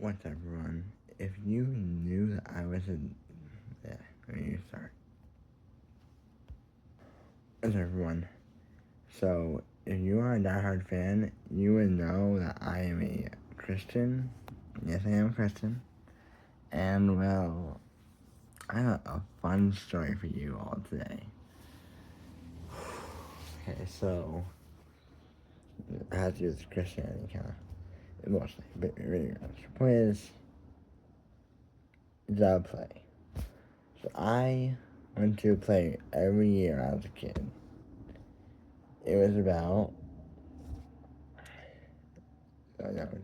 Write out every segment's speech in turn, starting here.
What's up, everyone? If you knew that I was yeah, let me start. What's up, everyone? So, if you are a diehard fan, you would know that I am a Christian. Yes, I am a Christian. And, well, I have a fun story for you all today. Okay, so, it has to do with Christianity, kind of, mostly, but really, the point is, it's a play. So, I went to a play every year as a kid. It was about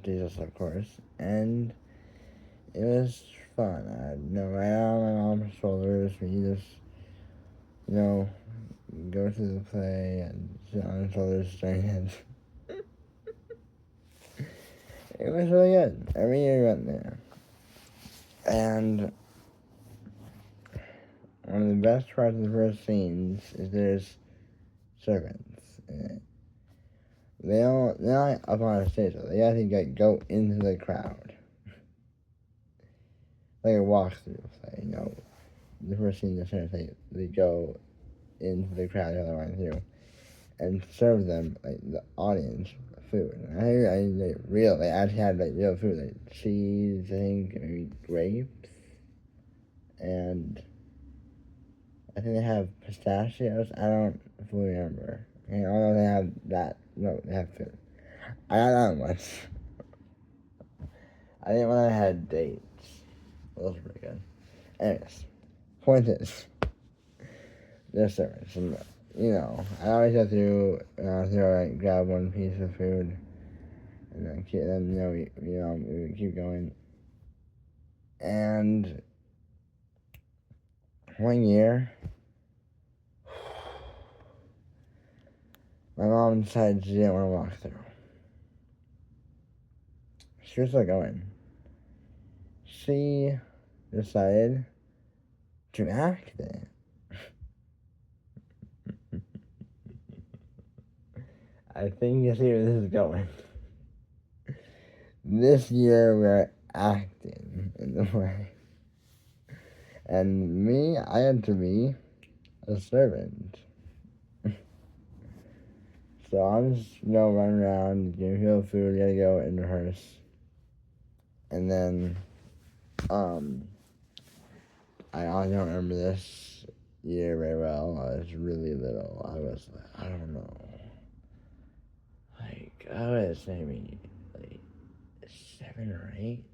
Jesus, of course, and it was fun. I right on my mom's shoulders. We just, go to the play and sit on her shoulders, during it. It was really good. Every year we went there, and one of the best parts of the first scenes is there's servants in it. They're not up on a stage, though. They actually go into the crowd. Like a walkthrough play, The first scene, they go into the crowd the other way through and serve them, like, the audience, food. And they actually had, like, real food, like cheese, I think, maybe grapes, and I think they have pistachios. I don't fully remember. I know they have that. No, they have food. I got that much. I didn't when I had dates. Those were pretty good. Anyways, point is, they're servants, and I always have to, like, grab one piece of food, and we keep going. And one year, my mom decided she didn't want to walk through. She was still going. She decided to act it. I think you see where this is going. This year we're acting in the way. And me, I had to be a servant. So I'm just, running around, getting people food, gotta go and rehearse. And then, I don't remember this year very well. I was really little. I was, I don't know. Like, I was maybe, like, 7 or 8.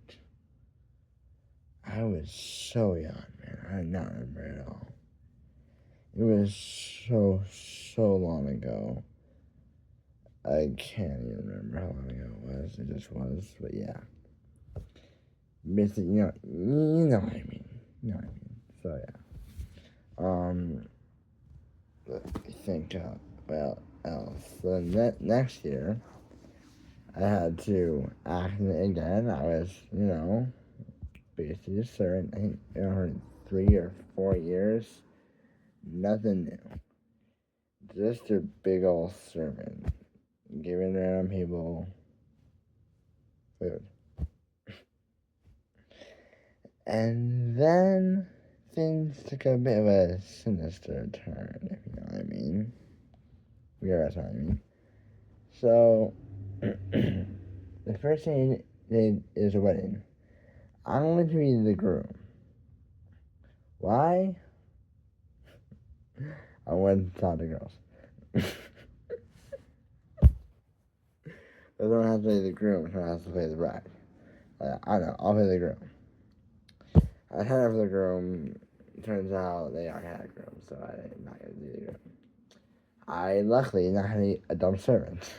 I was so young, man. I do not remember it all. It was so long ago. I can't even remember how long ago it was. It just was, but yeah. Basically, you know what I mean. You know what I mean. So yeah. Let me think. So next year, I had to act again. I was, basically a servant. I think, for 3 or 4 years. Nothing new. Just a big old sermon. Giving random people food. And then things took a bit of a sinister turn, if you know what I mean. You guys know what I mean. So, the first thing is a wedding. I'm going to be the groom. Why? I went to talk to girls. I don't have to play the groom, so I have to play the bride. I know, I'll play the groom. I had for the groom. Turns out they already had a groom, so I'm not going to do the groom. I luckily not had a dumb servant.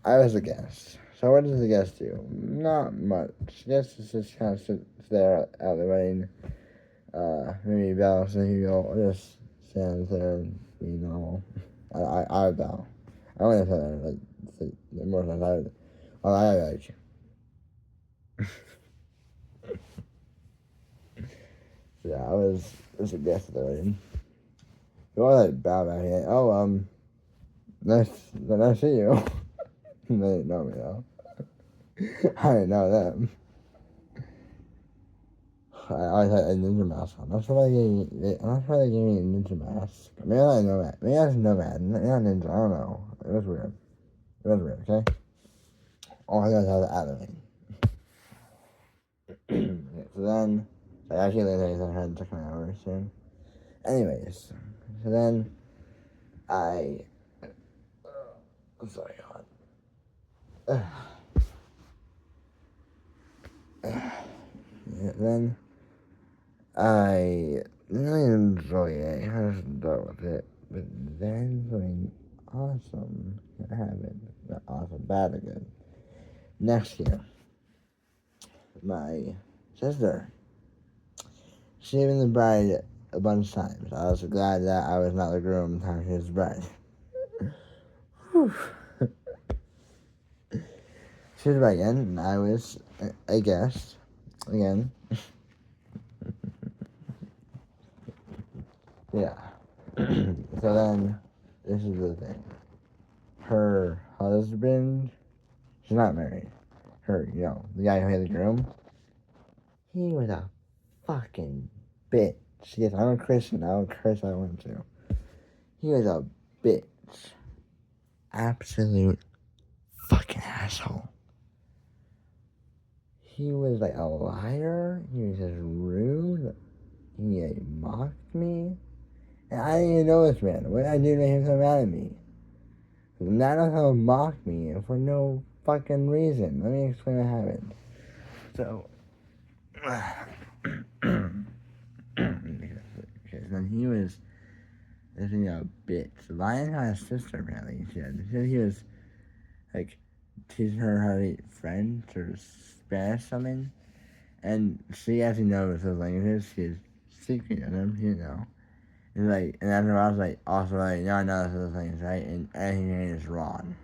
I was a guest. So what does the guest do? Not much. Guest is just kind of sit there at the wedding. Maybe bow, say you or just stand there and be normal. I bow. I only say that like more than I like you. Yeah, I was a guest at the wedding. You want to bow back here? Nice to see you. They didn't know me though. I didn't know that. I always had a ninja mask on. I'm not sure they gave me a ninja mask. Maybe I Nomad. Maybe I was Nomad. Not ninja. I don't know. It was weird. Okay? All I got was anime. Yeah, so then, I actually later I had to check my hours soon. Anyways, so then I'm sorry, hold on. Yeah, then I really enjoy it. I was done with it. But then something awesome happened. Not awesome, bad or good. Next year, my sister, she had been the bride a bunch of times. I was glad that I was not the groom the time she was the bride. She was the bride again, and I was a guest again. Yeah. So then, this is the thing. Her husband, she's not married. The guy who had the groom, he was a fucking bitch. Yes, I'm a Christian. I don't curse. I want to. He was a bitch. Absolute fucking asshole. He was like a liar. He was just rude. He mocked me. And I didn't even know this man. What did I do to make him so mad at me? None of them mocked me for no fucking reason. Let me explain what happened. So, okay, then he was a bitch. Lion had a sister, apparently. She said he was, like, teaching her how to eat French or Spanish something. And she actually knows those languages. She's speaking of them, and after I was like, also like, no, I know those things, right? And anything is wrong.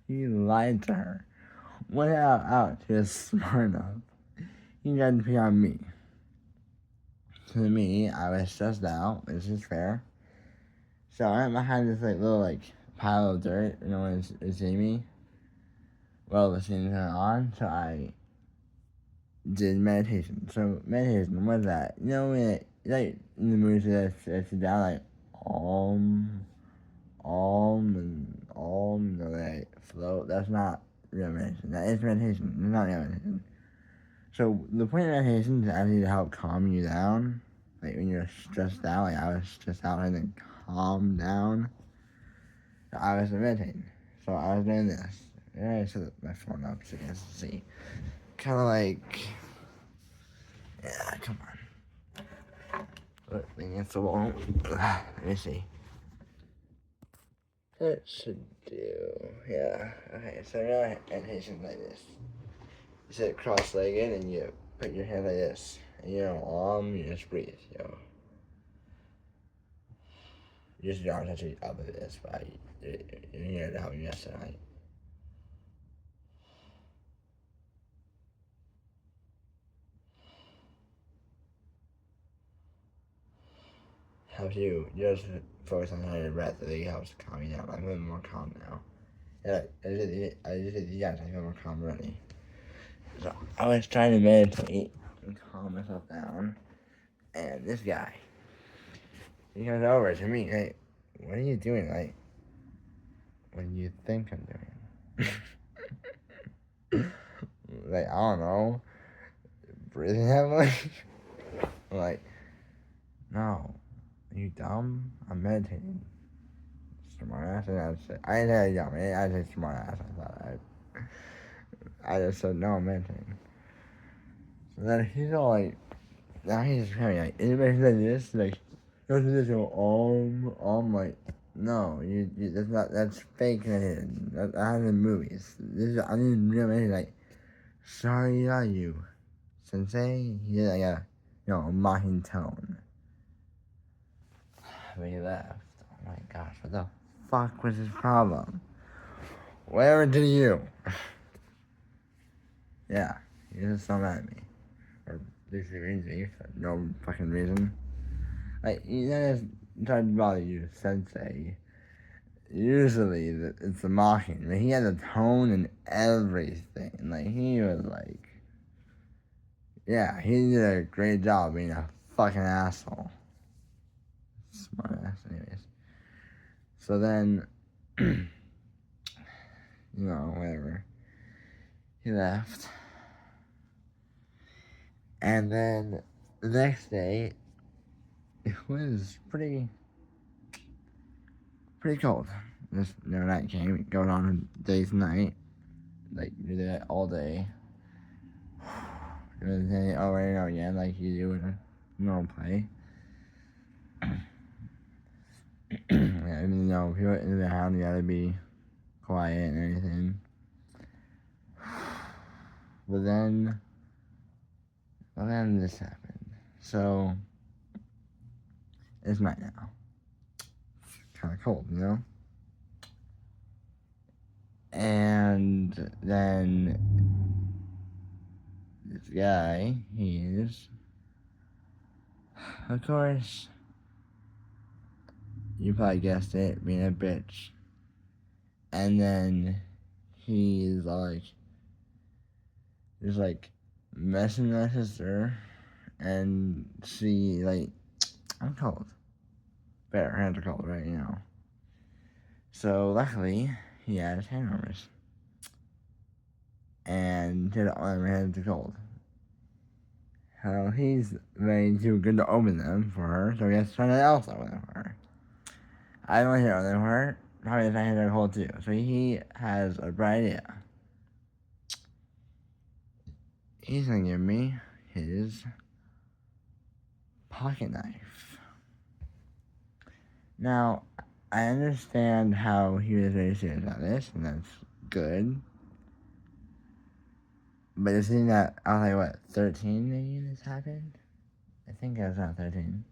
He lied to her. Without she was smart enough. He tried to pick on me. To me, I was stressed out, which is fair. So I'm behind this little pile of dirt, when it's me. Well, the scene's on, so I did meditation. So meditation, what's that? When in the movies that sit down and float. That's not real meditation. That is meditation. It's not real meditation. So the point of meditation is actually to help calm you down. Like when you're stressed out, like I was stressed out and then calm down. So I was meditating. So I was doing this. And I set my phone up so you guys can see. Kind of like, yeah, come on. Look, against the wall. Let me see. That should do, yeah. Okay, so now meditation like this. You sit cross-legged and you put your hand like this. And you just breathe, Use your arms actually up like this, but you're here to help you yesterday. Helps you just focus on your breath. I think it helps calm you down. I'm a little more calm now. Yeah, I just did I feel more calm already. So I was trying to meditate and calm myself down, and this guy, he comes over to me, hey, what are you doing? Like, what do you think I'm doing? Like, I don't know, breathing heavily? I'm like, no, are you dumb? I'm meditating. Smart ass, and I didn't say dumb, I said smart ass, I just said, no, I'm meditating. So then he's all like, now he's just kind of like, anybody like this, like, go to this, like, no, that's fake meditation. That happens in movies. I need real meditation, like, sorry, are you, sensei? He did like a mocking tone. But he left. Oh my gosh, what the fuck was his problem? Whatever to you. Yeah, he just so mad at me. Or disagrees with me for no fucking reason. Like, just tried to bother you, sensei. usually it's a mocking, but he had a tone and everything. Like, he was like, yeah, he did a great job being a fucking asshole. Smart ass, anyways. So then, whatever. He left. And then the next day, it was pretty cold. This night came. It goes on day to night. Like, you do that all day. And then over and over again, like you do in a normal play. Yeah, even though people in the house, you gotta be quiet and everything. But then this happened. So, it's night now. It's kind of cold, And then this guy, he's, of course, you probably guessed it, being a bitch. And then he's like, just like messing with my sister, and she, like, I'm cold. Bare hands are cold, right? So luckily, he had his hand warmers, and his hands are cold. So he's way too good to open them for her, so he has to try else open them for her. I don't want to open them for her. Probably his hands are cold too. So he has a bright idea. He's gonna give me his pocket knife. Now, I understand how he was very serious about this, and that's good. But the thing that, I was like, what, 13 maybe this happened? I think I was not 13.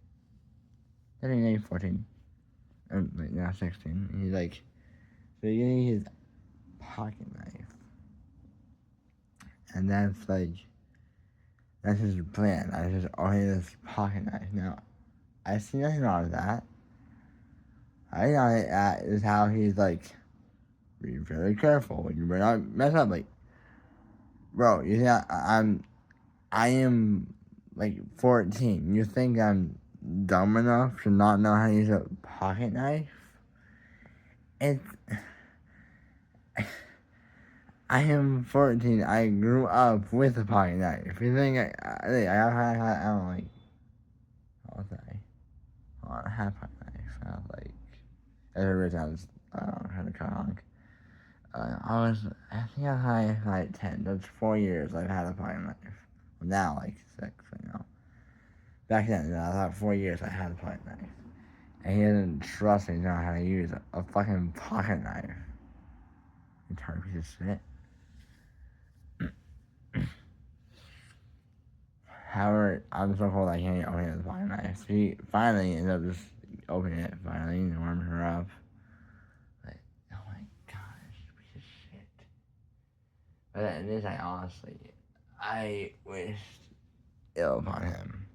13, maybe 14. Like, now 16. He's like, so you need his pocket knife. And that's his plan. I just only this pocket knife. Now, I see nothing wrong with that. I know that is how he's like, be very careful. You better not mess up. Like, bro, you see, I am like 14. You think I'm dumb enough to not know how to use a pocket knife? I am 14. I grew up with a pocket knife. You think I don't like, what was I had a pocket knife. I was like, every time I don't know how to cut I think I was like 10. That's 4 years I've had a pocket knife. Well, now, like 6, Back then, I thought 4 years I had a pocket knife. And he didn't trust me to know how to use a fucking pocket knife. Retarded piece of shit. However, I'm so cold I can't open the pocket knife. He finally ended up just opening it, and warming her up. Like, oh my gosh, piece of shit. But at this, I wished ill upon him.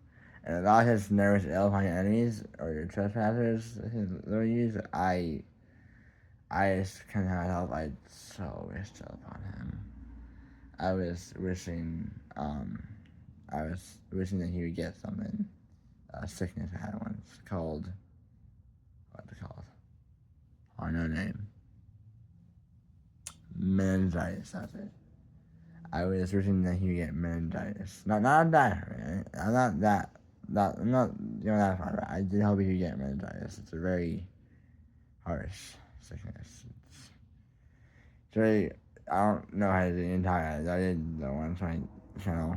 And about his nervous ill upon your enemies, or your trespassers, his little use, I just couldn't have help. I so wished ill upon him. I was wishing that he would get something, a sickness I had once called, what's it called? Or no name. Meningitis, that's it. I was wishing that he would get meningitis. Not that, right? I'm not that that far, but I did hope he could get meningitis. It's a very harsh sickness. It's very, I don't know how to do the entire, I did the one on my channel.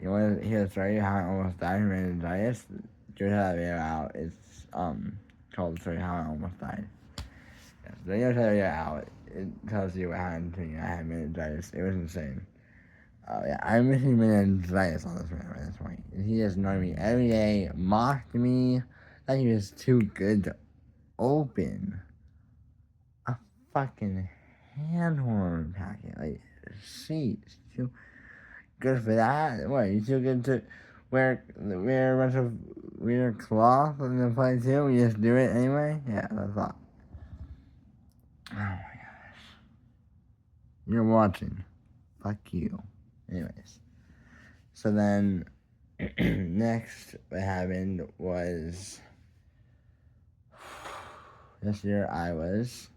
You want to hear the story how I almost died from meningitis? Go check that video out. It's called the story how I almost died. Yeah, so go check that video out. It tells you what happened to me. I had meningitis. It was insane. Yeah, I'm missing meningitis on this man at this point. He has known me every day, mocked me, that he was too good to open a fucking hand warmer packet. Like, sheesh, too good for that? What, you too good to wear a bunch of weird cloth in the play too? We just do it anyway? Yeah, that's all. Oh my gosh. You're watching. Fuck you. Anyways. So then, next, what happened was this year I was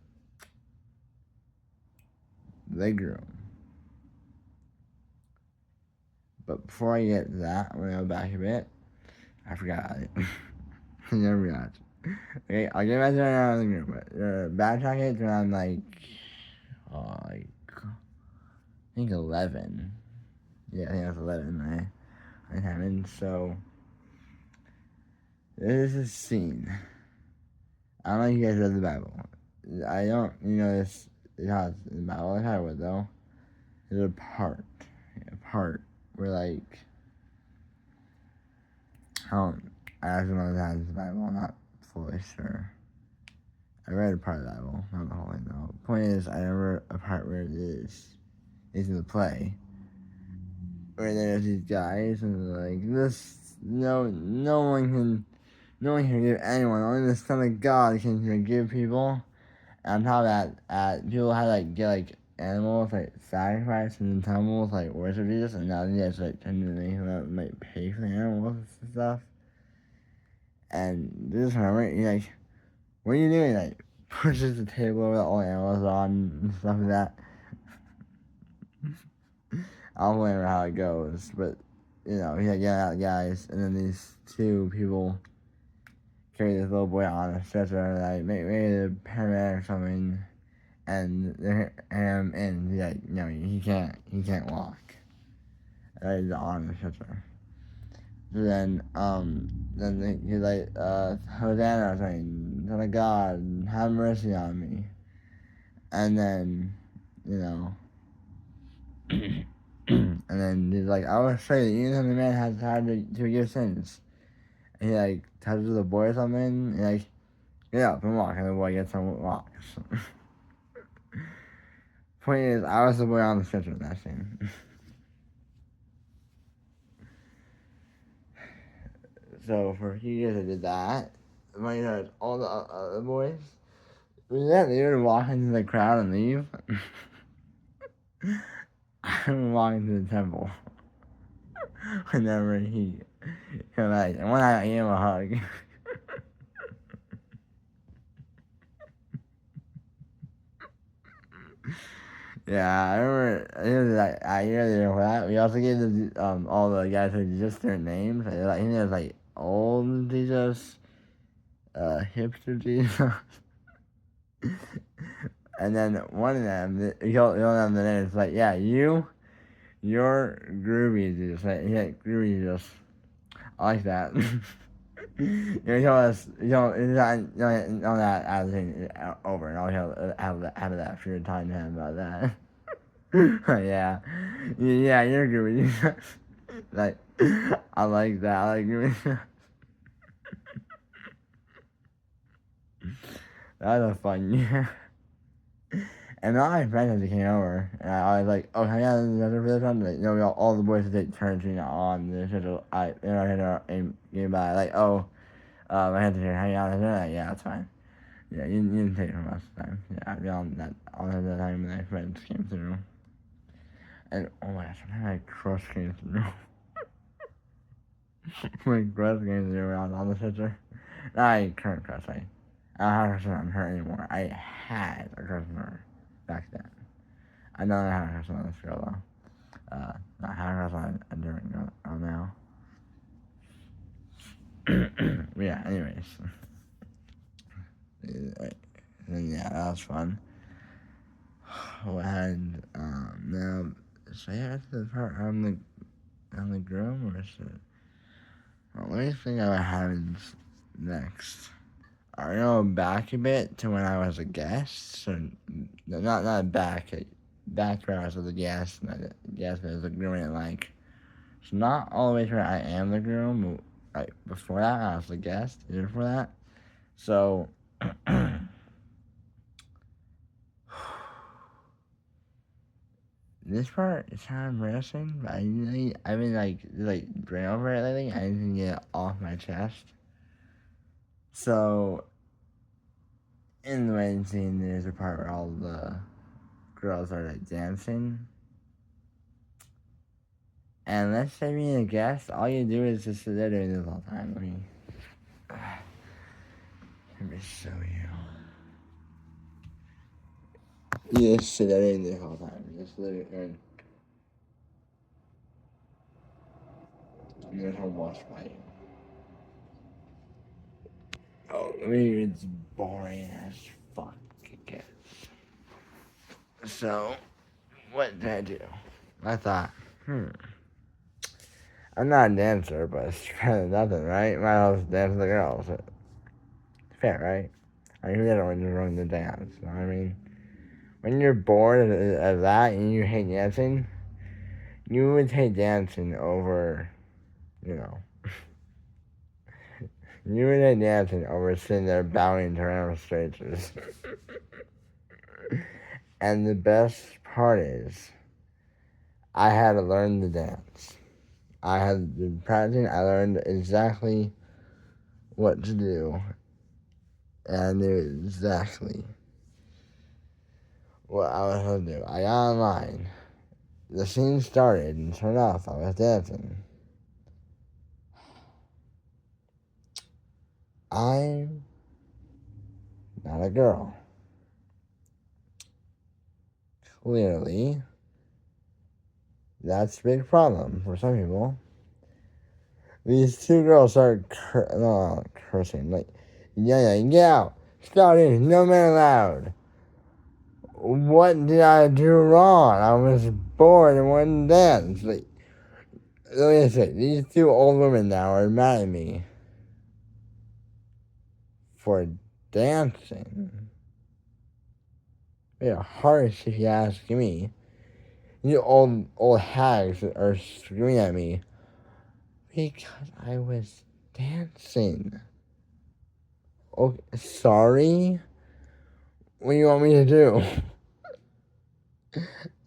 the groom. But before I get to that, I'm gonna go back a bit. I forgot it. I never forgot. Okay, I'll get back to it now in the groom. But backtrack it when I'm like, I think 11. Yeah, I think I was 11. I happened. So this is a scene. I don't know if you guys read the Bible. I don't, this is how it's in the Bible. I thought it would, though. There's a part where, like, I actually know that it's the Bible. I'm not fully sure. I read a part of the Bible, not the whole thing, though. Point is, I remember a part where it's in the play, where there's these guys, and they're like, no one can give anyone, only the Son of God can forgive people. And on top of that, people had like get like animals like sacrificed in the temples, like worship Jesus, and now they just like tend to make them like pay for the animals and stuff. And this remember, you're like, what are you doing? Like pushes the table with all the animals on and stuff like that. I don't remember how it goes, but he like yelling out guys, and then these two people carry this little boy on a stretcher, like maybe the paramedic or something, and they're and he's like, he can't walk. He's on the stretcher. So then he's like, Hosanna or something, Son of God, have mercy on me. And then, and then he's like, I will show you that even though the man has had to forgive sins. And he like touches the boy or something, and like, get up and walk, and the boy gets up and walks. Point is, I was the boy on the stretcher in that scene. So for a few years I did that. My all the other boys, they would walk into the crowd and leave. I would walk into the temple whenever he came back. And one night I gave him a hug. Yeah, I remember. It was like a year for that. We also gave all the guys who just their names. Like he was like old Jesus, hipster Jesus, and then one of them, he'll have the name. It's like, yeah, you're groovy Jesus. Like, yeah, groovy Jesus. I like that. Know that as thing over, and I'll have that for your time to him about that. yeah, you're groovy. Like, I like that. I like groovy. That was a fun year. And all my friends as came over, and I was like, "Oh, hang on, for this one." Like, all the boys would take turns, on the schedule. I had to get by. Like, oh, my hands are here. Hang on, like, yeah, that's fine. Yeah, you didn't take it from us this time. Yeah, I all that time when my friends came through. And oh my gosh, my crush came through. My crush came through when I was on the sister. Not current crush. I don't have a crush on her anymore. I had a crush on her back then. I don't have a crush on this girl though. Not have a crush on a different girl now. Yeah. Anyways. And yeah, that was fun. And now, should I get to the part on the groom, or should? Well, let me think of what happens next. I know back a bit to when I was a guest, so not back when I was a guest, not a guest, but as a groom, and like, it's not all the way to where I am the groom. Like before that, I was a guest. Even before that, so. This part is kind of embarrassing, but I've been like brain over it lately. I need to get it off my chest. So in the wedding scene, there's a part where all the girls are like dancing. And let's say being a guest, all you do is just sit there doing this all the time. Let me show you. You just sit there doing this all the time. Just literally. I'm gonna watch by you. Oh, I mean, it's boring as fuck, I guess. So, what did I do? I thought, I'm not a dancer, but it's better than nothing, right? Might as well dance with the girls. Fair, right? I mean, who doesn't want to join the dance? You know what I mean? When you're bored of that and you hate dancing, you would take dancing over, you know. You would take dancing over sitting there bowing to random strangers. And the best part is, I had to learn the dance. I had been practicing. I learned exactly what to do. And I knew exactly what I was supposed to do. I got online. The scene started and turned off. I was dancing. I'm not a girl. Clearly, that's a big problem for some people. These two girls started cursing, like, yelling, get out, start in, no man allowed. What did I do wrong? I was bored and wanted to dance. Like, let me say, these two old women now are mad at me for dancing. They're harsh if you ask me. You old hags are screaming at me because I was dancing. Oh, sorry? What do you want me to do?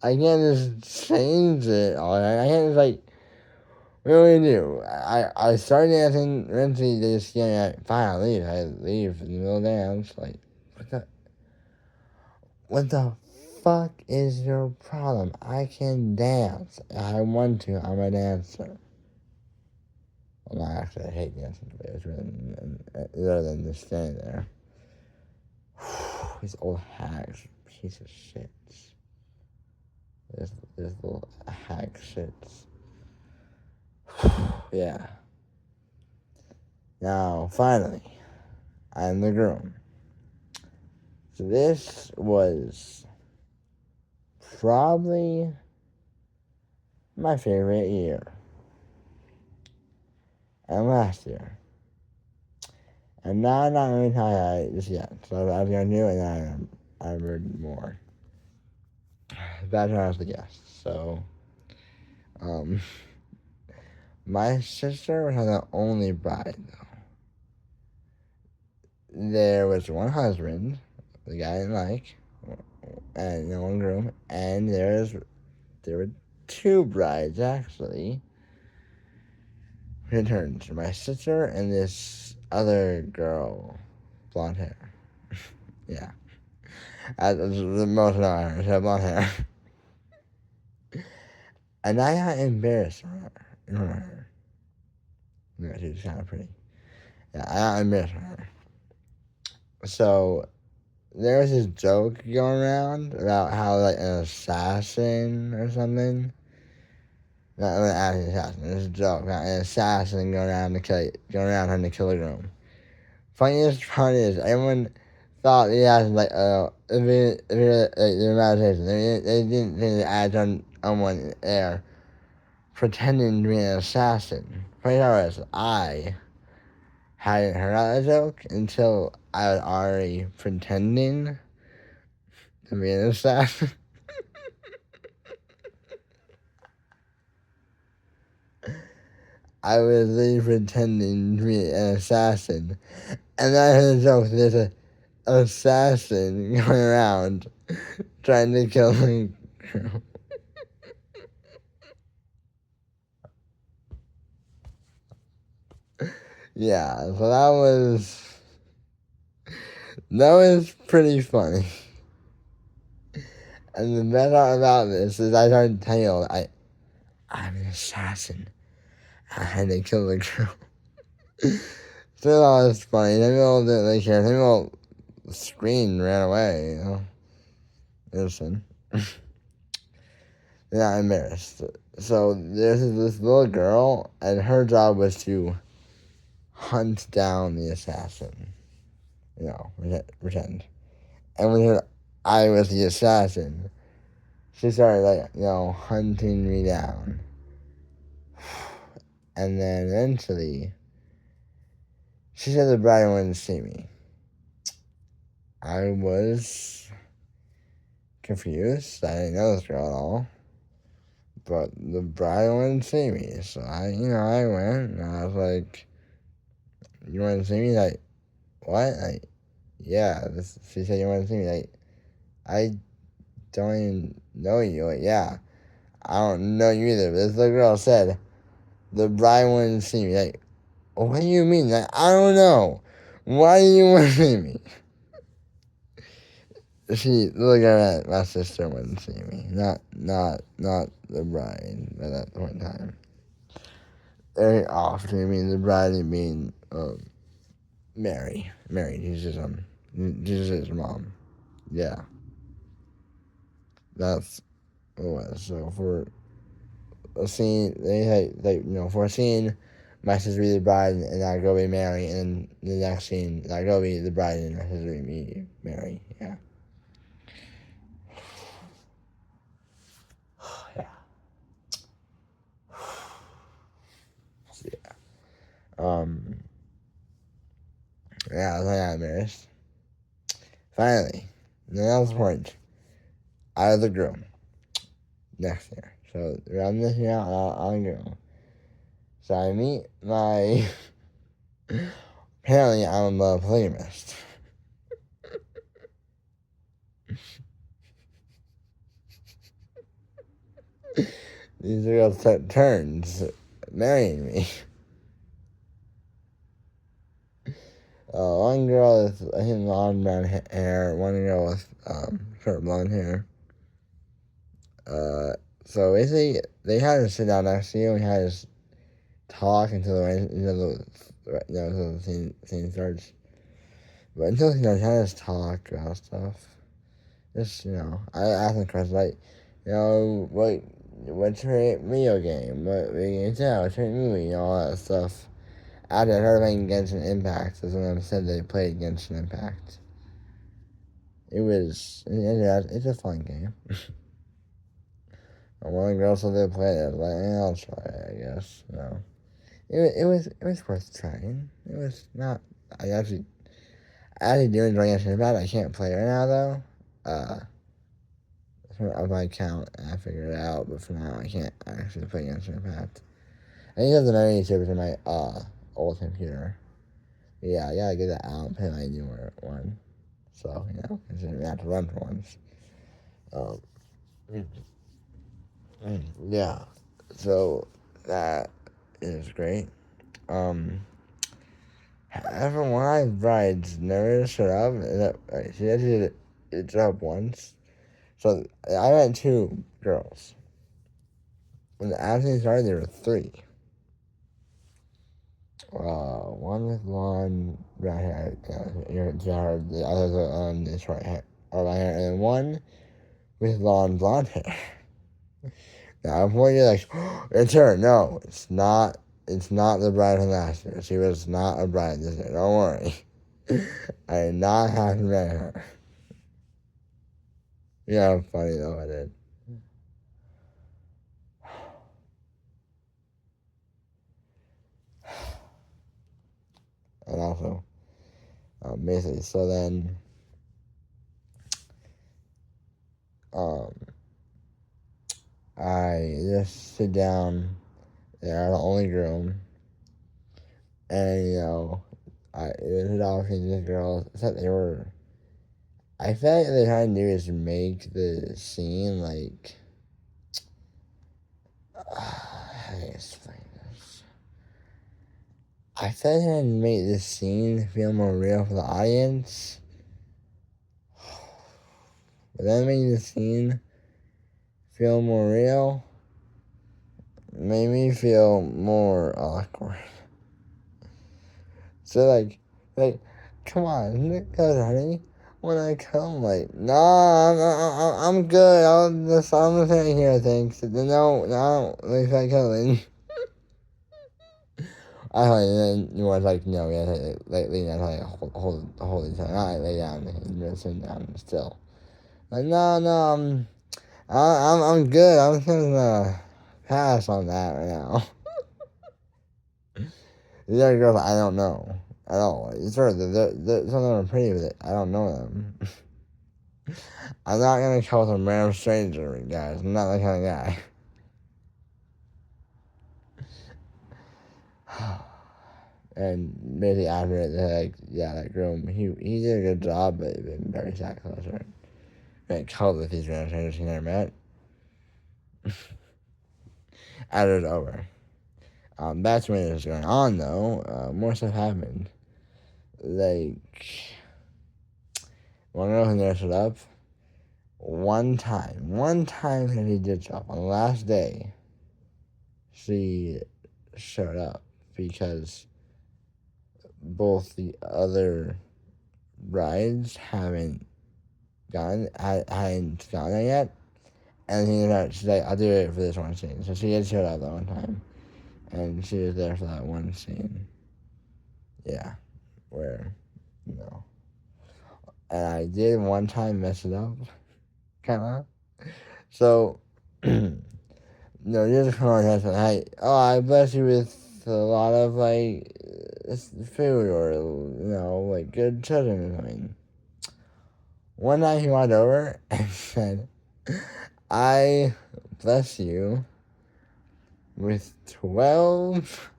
I can't just change it. I can't just like, what do we do? I started dancing, eventually they just get me like, fine, I'll leave. I leave in the middle of the dance. Like, what the fuck is your problem? I can dance. I want to. I'm a dancer. Well, not actually, I hate dancing, but it's rather than just standing there. These old hags, piece of shit. This little hag shits. Yeah. Now, finally, I'm the groom. So this was probably my favorite year. And last year. And now I'm not going to tell you that just yet. So I was going to do it, and I heard more. That's when I was the guest. So, my sister was the only bride, though. There was one husband, the guy I didn't like, and one groom, and there were two brides, actually. Returns. My sister and this other girl, blonde hair. Yeah. That's the most annoying. She had blonde hair. And I got embarrassed in front of her. Yeah, she was kind of pretty. Yeah, I got embarrassed in front of her. So, there was this joke going around about how, like, an assassin or something. Not an actual assassin. There's a joke about an assassin going around trying to kill a groom. Funniest part is, everyone thought he had, like, their imagination. They didn't think they added on someone there pretending to be an assassin. Funny part is, I hadn't heard that joke until I was already pretending to be an assassin. I was really pretending to be an assassin. And then I heard a joke, there's an assassin going around trying to kill me. Yeah, so That was pretty funny. And the best part about this is I started telling you, I'm an assassin. I had to kill the girl. So that was funny. Some people didn't really care. Some people screamed and ran away, you know. Listen. They're not embarrassed. So there's this little girl, and her job was to hunt down the assassin. You know, pretend. And when I was the assassin, she started, hunting me down. And then eventually, she said the bride wanted to see me. I was confused. I didn't know this girl at all. But the bride wanted to see me. So I went and I was like, you want to see me? Like, what? Like, yeah. She said you want to see me. Like, I don't even know you. Like, yeah. I don't know you either. But this little girl said, the bride wanted to see me. Like, what do you mean? Like, I don't know. Why do you want to see me? Look at my sister wanted to see me. Not the bride at that point in time. Very often, I mean, the bride being, Mary. Mary, Jesus' mom. Yeah. That's what it was. So for a scene, for a scene, my sister be the bride and I go be Mary, and the next scene, I go be the bride and my sister be me, Mary. Yeah. Yeah. So, yeah. Yeah, I was like, embarrassed. Finally, the next point, out of the groom. Next year. So around this year, I'll go. So I meet my. Apparently, I'm a polygamist. These girls took turns marrying me. One girl with long brown hair, one girl with short blonde hair. So basically, they had to sit down next to you and had to talk until the scene starts. But until they had to talk about stuff. Just, I asked them questions like, what's your video game? What video game? What's your movie? All that stuff. After I heard playing Genshin Impact, is when I said they played Genshin Impact. It's a fun game. One girl said they played it. I was like, I'll try it, I guess. It was worth trying. It was not. I do enjoy Genshin Impact. I can't play it right now though. Of my account, I figured it out. But for now, I can't actually play Genshin Impact. I think there's a memory chip in my old computer. Yeah, I gotta get that out and play my newer one. So, because I have to run for once. Yeah. So that is great. However, one of my brides never showed up. She actually did up once. So I had two girls. When the acting started, there were three. One with long brown hair, the other with short hair, or my hair, and one with long blonde hair. Now, before you're like, oh, it's her. No, it's not. It's not the bride from last year. She was not a bride this year. Don't worry. I did not have to marry her. Yeah, funny though, I did. And also, basically, so then, I just sit down there, the only groom, and, it was talking to this girl, except they were, I felt like they trying to do is make the scene, like, how do I explain this? I felt like they had to make this scene feel more real for the audience, But that made the scene feel more real. Made me feel more awkward. So come on, because honey, when I come, I'm good. I'm just sitting here. Thanks. No, like that cuddling. I thought then you was no, yeah, lay down, hold each other. All right, lay down, and you're sitting down still. No, I'm good. I'm just gonna pass on that right now. The other girls, I don't know at all. Some of them are pretty, but I don't know them. I'm not gonna call some random stranger, guys. I'm not that kind of guy. And basically after it, that girl, he did a good job, but it been very lackluster. Right, called with these random strangers he never met. After it's over. That's when it was going on, though. More stuff happened. One girl who never showed up. One time that he did show up on the last day, she showed up because both the other brides hadn't gotten it yet, and she's like, I'll do it for this one scene. So she did show up that one time, and she was there for that one scene. Yeah, where, and I did one time mess it up, kind of. So, just a contest, and I bless you with a lot of food or good children or something. One night he walked over and said, I bless you with 12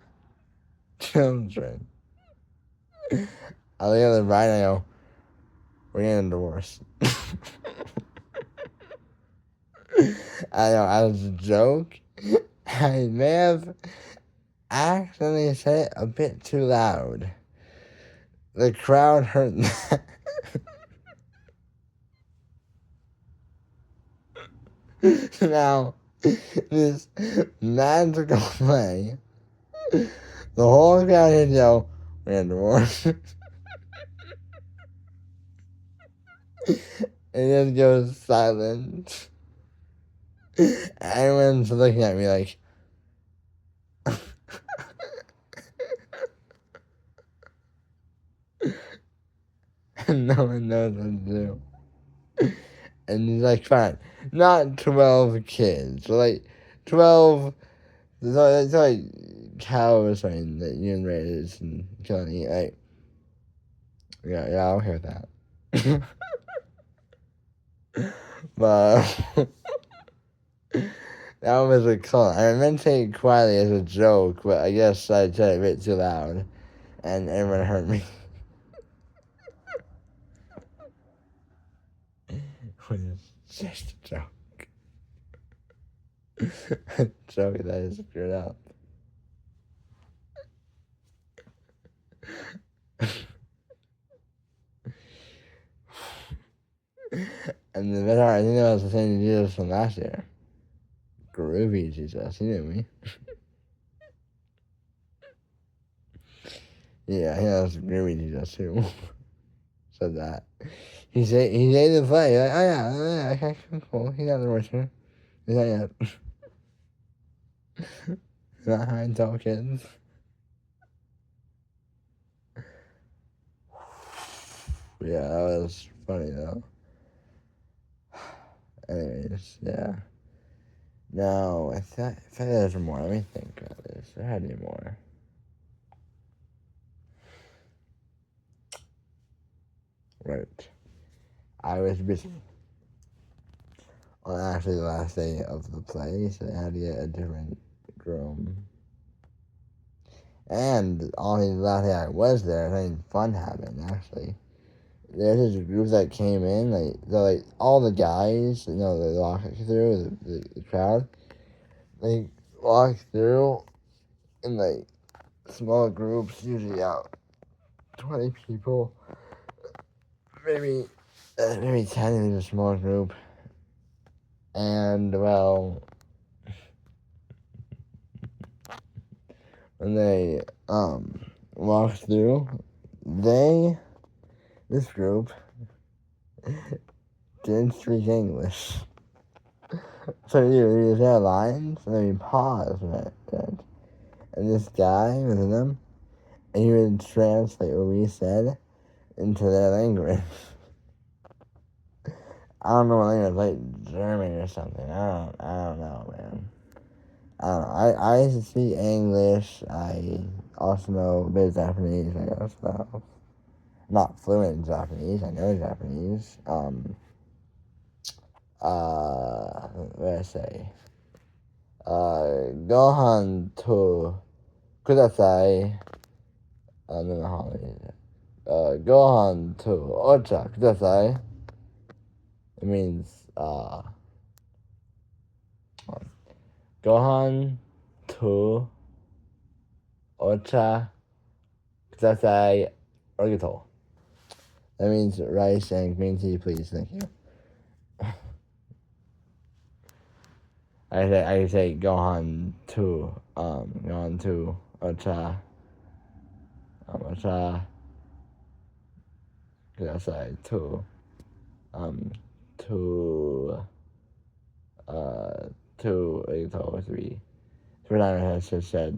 children. I look at the bride and I go, we're getting a divorce. I know, as a joke, I may have accidentally said it a bit too loud. The crowd heard that. Now, this magical play, the whole crowd heard yell, we're getting a divorce. And it just goes silent. Everyone's looking at me like, and no one knows what to do. And he's like, fine, not 12 kids, 12, it's like cows or something that you can raise and kill and eat, yeah, I'm okay with that. But that was a call. I meant to say it quietly as a joke, but I guess I said it a bit too loud, and everyone heard me. It was just a joke. A joke that I screwed up. And the best part, I think that was the same Jesus from last year. Groovy Jesus, he knew me. Yeah, he was groovy Jesus too. Said that. He said the play. Like, oh yeah, okay, cool. He's not the worster. He's not yet. Not high and tall kids. Yeah, that was funny though. Anyways, yeah. No, I thought there's more. Let me think about this. There had to be more. Right. I was busy on actually the last day of the play, so I had to get a different groom. And on the last day I was there, something fun happened actually. There's this group that came in, all the guys, they walked through the crowd. They walked through in small groups, usually out 20 people, maybe maybe 10 is a small group. And, well, when they walked through, this group, didn't speak English. So you say a line, and then you pause, right? And this guy was in them, and he would translate what we said into their language. I don't know what language, like German or something. I don't know, man. I don't know. I speak English. I also know a bit of Japanese, I guess. So not fluent in Japanese. I know Japanese. What did I say? Gohan to kudasai. Gohan to ocha kudasai. It means, Gohan to ocha kudasai arigato. That means rice and green tea, please. Thank you. I say Gohan to ocha kudasai to arigato 3. Renata has said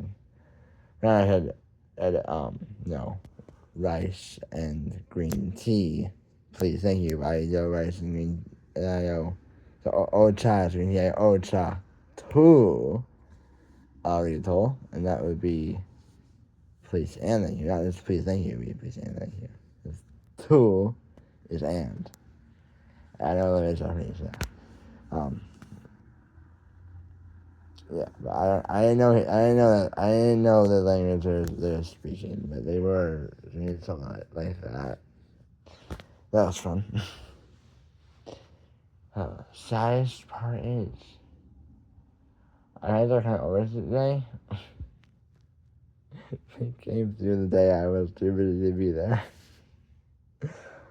no, rice and green tea. Please, thank you. Rice and green. So ocha is green tea. Ocha to arigato, and that would be please and thank you. Not just please, thank you. Would be please and thank you. This to is and. I know there is Japanese. Yeah, but I didn't know the language they're speaking, but they were something like that. That was fun. Saddest part is, I had to kind of over today. They came through the day I was too busy to be there.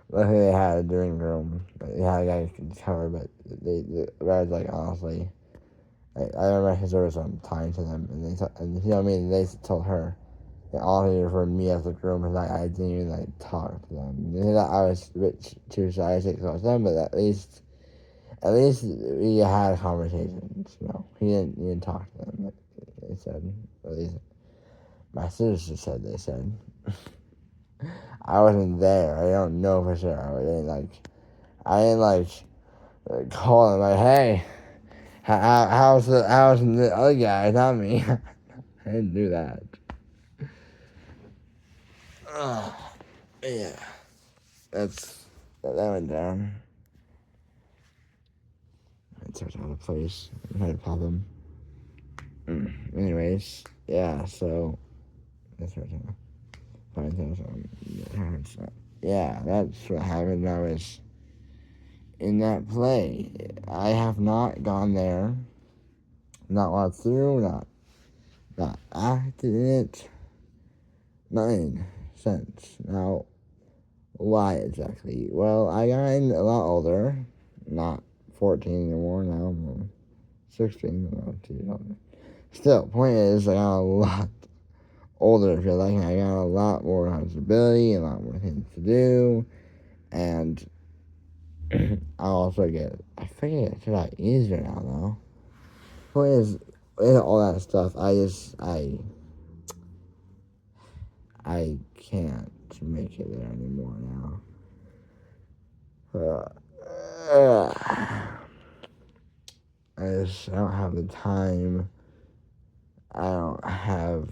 Luckily, they had a drink room. They had a guy to cover, but the guys, like, honestly, I remember because there was some time to them, and and you know what I mean. They told her. They honestly referred me as the groom, and I didn't even like talk to them. They thought I was a bit too shy to take close to them, but at least we had conversations. You know, he didn't talk to them. They said, at least my sister said they said. I wasn't there. I don't know for sure. I didn't call them like, hey, how's the other guy? Not me. I didn't do that. Yeah, that went down. I checked out a place. I had a problem. Anyways, yeah. So that's right now. Yeah, that's what happened. I was in that play. I have not gone there. Not walked through. Not acted in it. Nothing since. Now, why exactly? Well, I got a lot older. Not 14 anymore. Now I'm 16. Still, point is, I got a lot older. I feel like I got a lot more responsibility, a lot more things to do, and I also I figure it's a lot easier now, though. Point is, with all that stuff, I can't make it there anymore now. I don't have the time. I don't have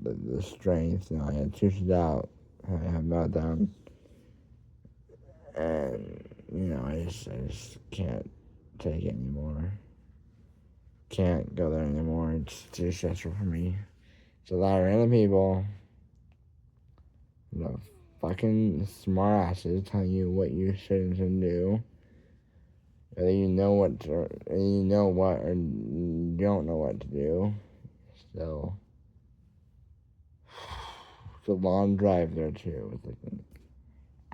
the strength. You know, I get tooted out. I have meltdown. And, I just can't take it anymore. Can't go there anymore. It's too stressful for me. It's a lot of random people. The fucking smart asses telling you what you should and shouldn't do. Whether you know what or you don't know what to do. So it's a long drive there too. It's like an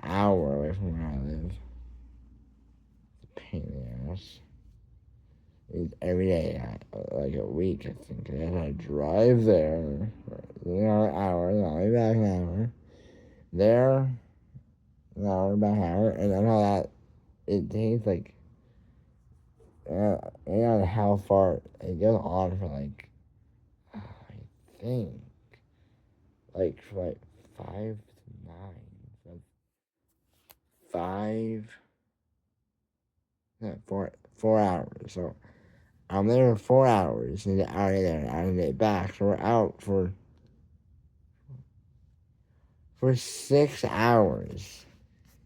hour away from where I live. pain in the ass. Every day, like a week, I think. I had to drive there for an hour, then back an hour. There, an hour, back an hour, and then all that, it takes like, and how far it goes on for like, I think, like, for like 5 to 9. So 5, no, 4 hours. So I'm there for 4 hours, and out of there, out of it back. So we're out for 6 hours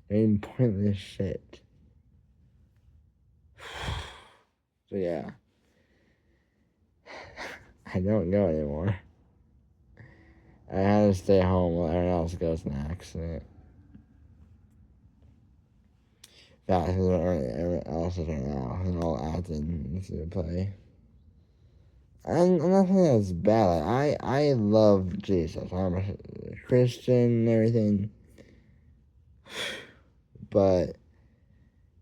doing pointless shit. So yeah, I don't go anymore. I had to stay home while everyone else goes to an accident. That is what everyone else is right now. They're all acting to play. And I'm not saying that's bad. Like, I love Jesus. I'm a Christian and everything. But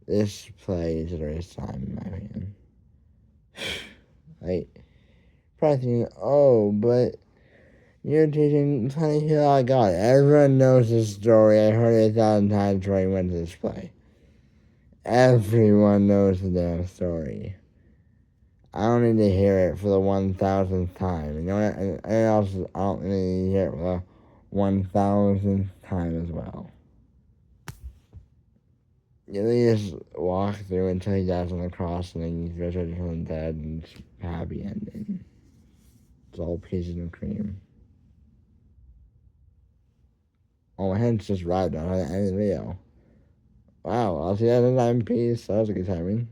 this play is a waste of time, in my opinion. Like, probably thinking, oh, but you're teaching Sunny Hill I God. Everyone knows this story. I heard it 1,000 times before I went to this play. Everyone knows the damn story. I don't need to hear it for the 1,000th time. You know what? And also, I don't need to hear it for the 1,000th time as well. You just walk through until he dies on the cross and then he's resurrected from the dead and it's a happy ending. It's all peaches and cream. Oh, my hand's just arrived on the end of the video. Wow, I'll see you at the time. Peace. That was a good timing.